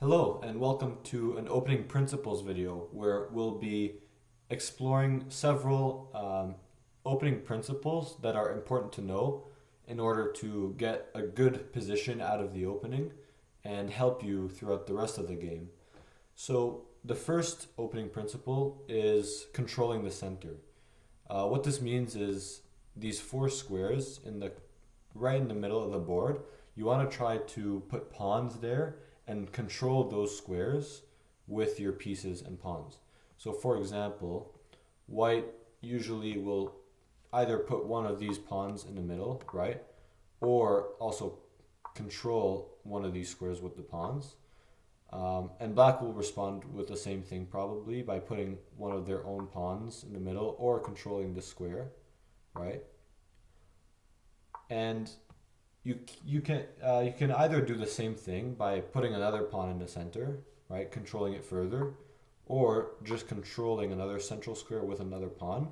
Hello and welcome to an opening principles video where we'll be exploring several opening principles that are important to know in order to get a good position out of the opening and help you throughout the rest of the game. So the first opening principle is controlling the center. What this means is these four squares right in the middle of the board, you want to try to put pawns there and control those squares with your pieces and pawns. So for example, white usually will either put one of these pawns in the middle, right? Or also control one of these squares with the pawns. And black will respond with the same thing probably by putting one of their own pawns in the middle or controlling the square, right? And you can either do the same thing by putting another pawn in the center, right, controlling it further, or just controlling another central square with another pawn.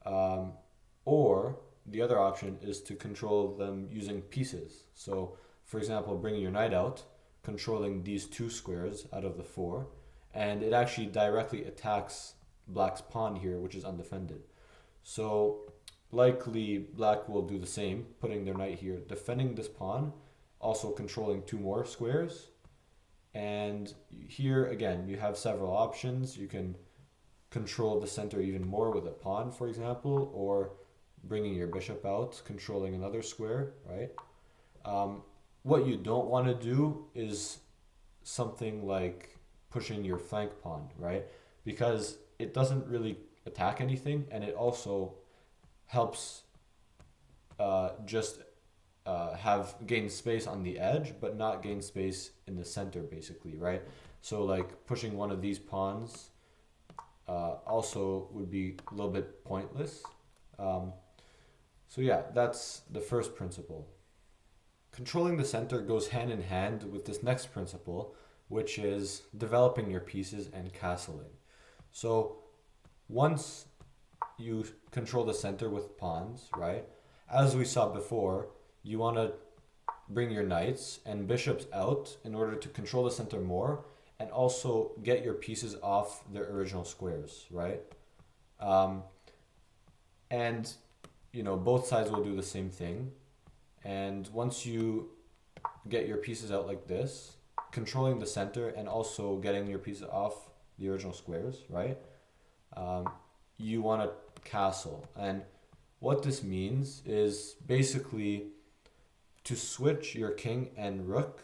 Or the other option is to control them using pieces. So, for example, bringing your knight out, controlling these two squares out of the four, and it actually directly attacks black's pawn here, which is undefended. So likely black will do the same, putting their knight here, defending this pawn, also controlling two more squares. And here again, you have several options. You can control the center even more with a pawn, for example, or bringing your bishop out, controlling another square, right? What you don't want to do is something like pushing your flank pawn, right? Because it doesn't really attack anything, and it also helps just have gain space on the edge, but not gain space in the center, basically, right? So like pushing one of these pawns also would be a little bit pointless. So yeah, that's the first principle. Controlling the center goes hand in hand with this next principle, which is developing your pieces and castling. So once you control the center with pawns, right? As we saw before, you want to bring your knights and bishops out in order to control the center more and also get your pieces off their original squares, right? And, both sides will do the same thing. And once you get your pieces out like this, controlling the center and also getting your pieces off the original squares, right? You want to castle. And what this means is basically to switch your king and rook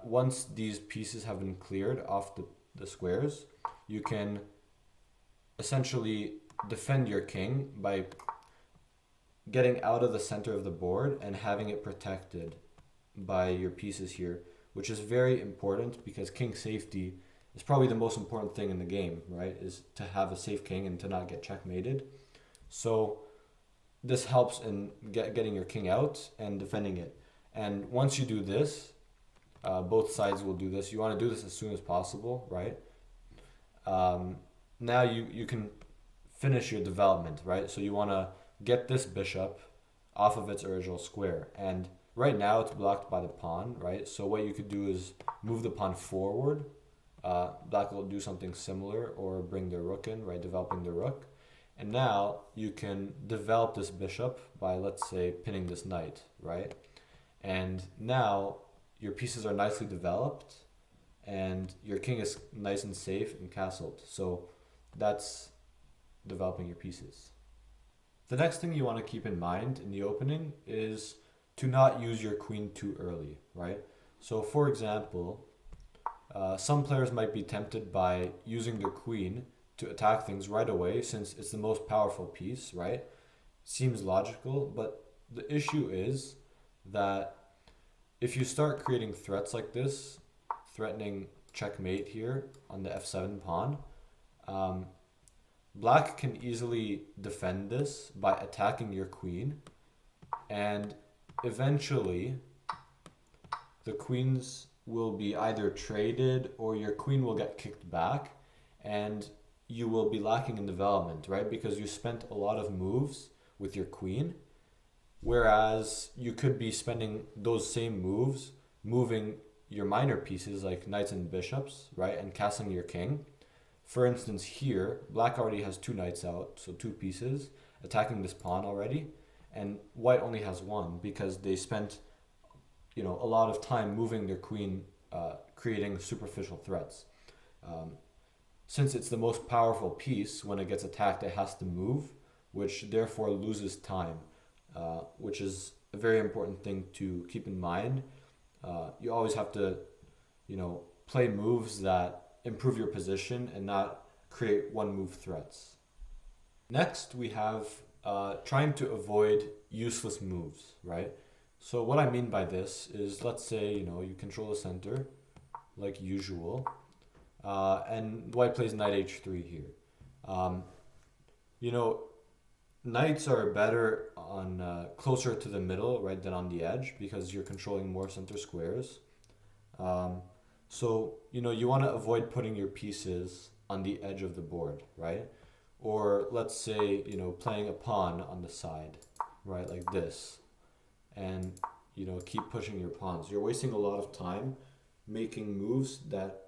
once these pieces have been cleared off the squares. You can essentially defend your king by getting out of the center of the board and having it protected by your pieces here, which is very important because king safety is probably the most important thing in the game, right? Is to have a safe king and to not get checkmated. So this helps in getting your king out and defending it. And once you do this, both sides will do this. You want to do this as soon as possible, right? Now you can finish your development, right? So you want to get this bishop off of its original square. And right now it's blocked by the pawn, right? So what you could do is move the pawn forward. Black will do something similar or bring their rook in, right? Developing the rook. And now you can develop this bishop by, let's say, pinning this knight, right? And now your pieces are nicely developed and your king is nice and safe and castled. So that's developing your pieces. The next thing you want to keep in mind in the opening is to not use your queen too early, right? So for example, some players might be tempted by using their queen to attack things right away since it's the most powerful piece, right? Seems logical, but the issue is that if you start creating threats like this, threatening checkmate here on the f7 pawn, black can easily defend this by attacking your queen, and eventually the queens will be either traded or your queen will get kicked back and you will be lacking in development, right? Because you spent a lot of moves with your queen, whereas you could be spending those same moves moving your minor pieces like knights and bishops, right, and castling your king. For instance, here, black already has 2 knights out, so 2 pieces, attacking this pawn already, and white only has 1 because they spent, a lot of time moving their queen, creating superficial threats. Since it's the most powerful piece, when it gets attacked, it has to move, which therefore loses time, which is a very important thing to keep in mind. You always have to, play moves that improve your position and not create 1-move threats. Next, we have trying to avoid useless moves, right? So what I mean by this is, let's say, you control the center, like usual, and white plays knight h3 here. Knights are better on closer to the middle, right, than on the edge because you're controlling more center squares. So, you want to avoid putting your pieces on the edge of the board, right? Or let's say, playing a pawn on the side, right, like this. And, keep pushing your pawns. You're wasting a lot of time making moves that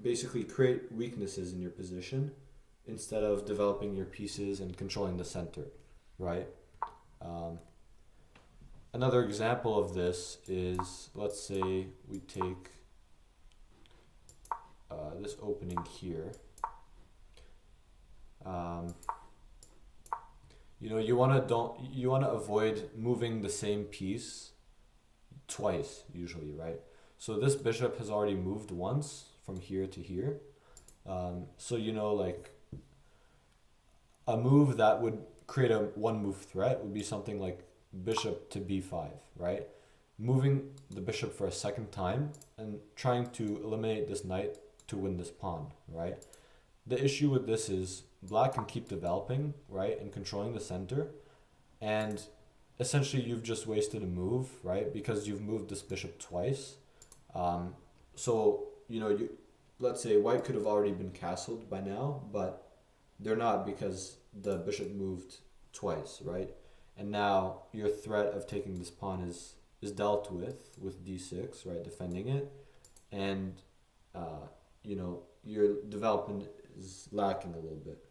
basically create weaknesses in your position instead of developing your pieces and controlling the center, right? Another example of this is, let's say we take this opening here. You want to avoid moving the same piece twice usually, right? So this bishop has already moved once from here to here. So like a move that would create a 1-move threat would be something like bishop to b5, right? Moving the bishop for a second time and trying to eliminate this knight to win this pawn, right? The issue with this is black can keep developing, right, and controlling the center, and essentially you've just wasted a move, right, because you've moved this bishop twice. So let's say white could have already been castled by now, but they're not because the bishop moved twice, right? And now your threat of taking this pawn is dealt with d6, right, defending it, and your development is lacking a little bit.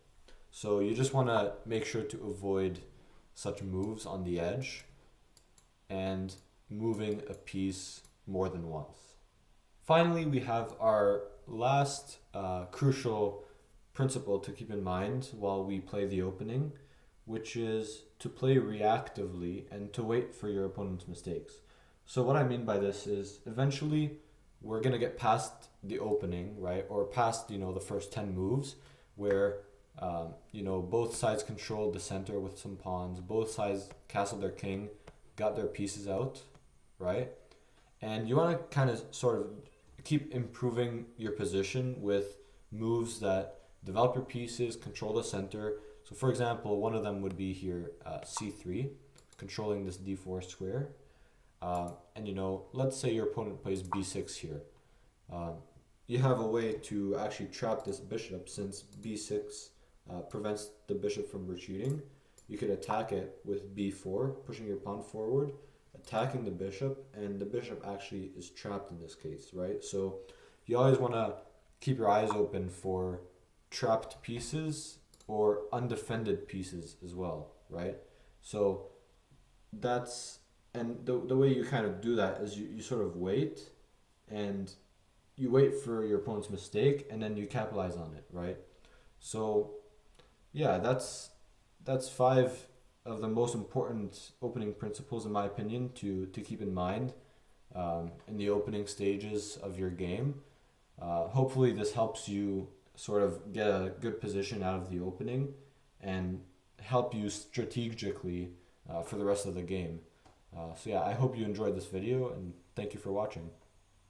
So you just want to make sure to avoid such moves on the edge and moving a piece more than once. Finally, we have our last crucial principle to keep in mind while we play the opening, which is to play reactively and to wait for your opponent's mistakes. So what I mean by this is eventually we're going to get past the opening, right? Or past, the first 10 moves where, both sides controlled the center with some pawns. Both sides castled their king, got their pieces out, right? And you want to kind of sort of keep improving your position with moves that develop your pieces, control the center. So for example, one of them would be here, c3, controlling this d4 square. And let's say your opponent plays b6 here. You have a way to actually trap this bishop since b6 prevents the bishop from retreating. You could attack it with b4, pushing your pawn forward, attacking the bishop, and the bishop actually is trapped in this case, right? So you always want to keep your eyes open for trapped pieces or undefended pieces as well, right? So and the way you kind of do that is you sort of wait, and you wait for your opponent's mistake, and then you capitalize on it, right? So yeah, that's 5 of the most important opening principles, in my opinion, to keep in mind in the opening stages of your game. Hopefully this helps you sort of get a good position out of the opening and help you strategically for the rest of the game. So yeah, I hope you enjoyed this video, and thank you for watching.